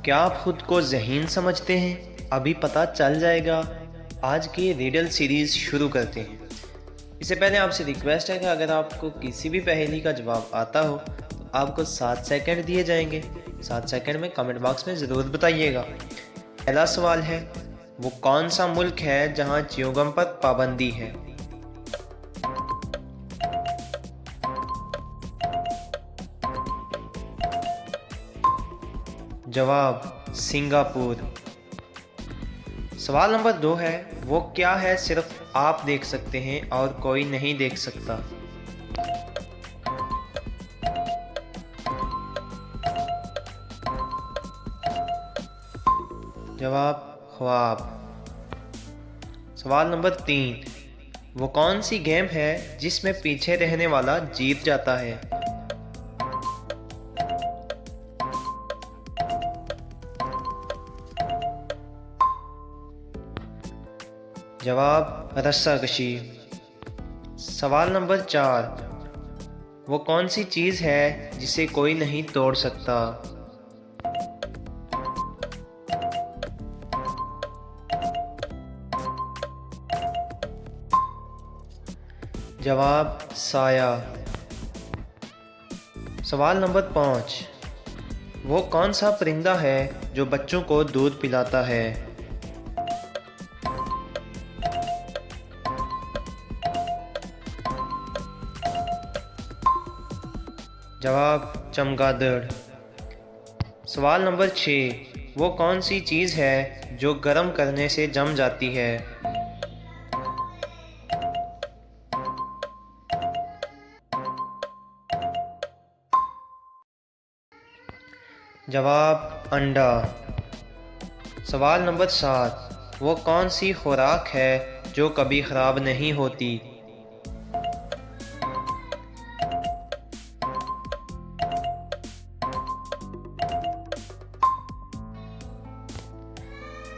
क्या आप खुद को ज़हीन समझते हैं? अभी पता चल जाएगा। आज की रिडल सीरीज़ शुरू करते हैं। इससे पहले आपसे रिक्वेस्ट है कि अगर आपको किसी भी पहेली का जवाब आता हो तो आपको 7 सेकंड दिए जाएंगे। 7 सेकंड में कमेंट बॉक्स में ज़रूर बताइएगा। पहला सवाल है, वो कौन सा मुल्क है जहां च्युइंगम पर पाबंदी है? जवाब सिंगापुर। सवाल नंबर 2 है, वो क्या है सिर्फ आप देख सकते हैं और कोई नहीं देख सकता? जवाब ख्वाब। सवाल नंबर 3, वो कौन सी गेम है जिसमें पीछे रहने वाला जीत जाता है? जवाब रस्साकशी। सवाल नंबर 4, वो कौन सी चीज़ है जिसे कोई नहीं तोड़ सकता? जवाब साया। सवाल नंबर 5, वो कौन सा परिंदा है जो बच्चों को दूध पिलाता है? जवाब चमगादड़। सवाल नंबर 6, वो कौन सी चीज़ है जो गर्म करने से जम जाती है? जवाब अंडा। सवाल नंबर 7, वो कौन सी खुराक है जो कभी ख़राब नहीं होती?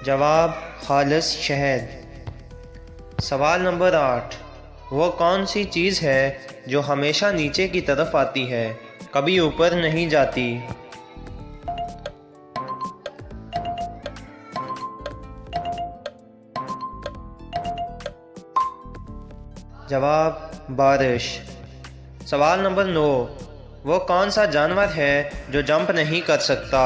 जवाब खालिस शहद। सवाल नंबर 8, वो कौन सी चीज़ है जो हमेशा नीचे की तरफ आती है, कभी ऊपर नहीं जाती? जवाब बारिश। सवाल नंबर 9, वो कौन सा जानवर है जो जंप नहीं कर सकता?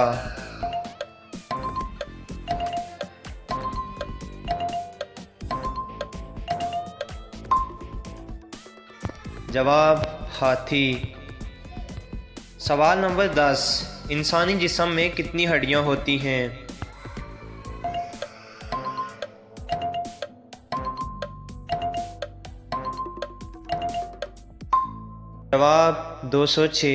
जवाब हाथी। सवाल नंबर 10, इंसानी जिस्म में कितनी हड्डियां होती हैं? जवाब 206।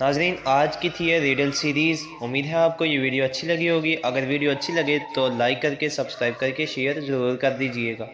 नाजरीन, आज की थी ये रिडल सीरीज़। उम्मीद है आपको ये वीडियो अच्छी लगी होगी। अगर वीडियो अच्छी लगे तो लाइक करके, सब्सक्राइब करके, शेयर ज़रूर कर दीजिएगा।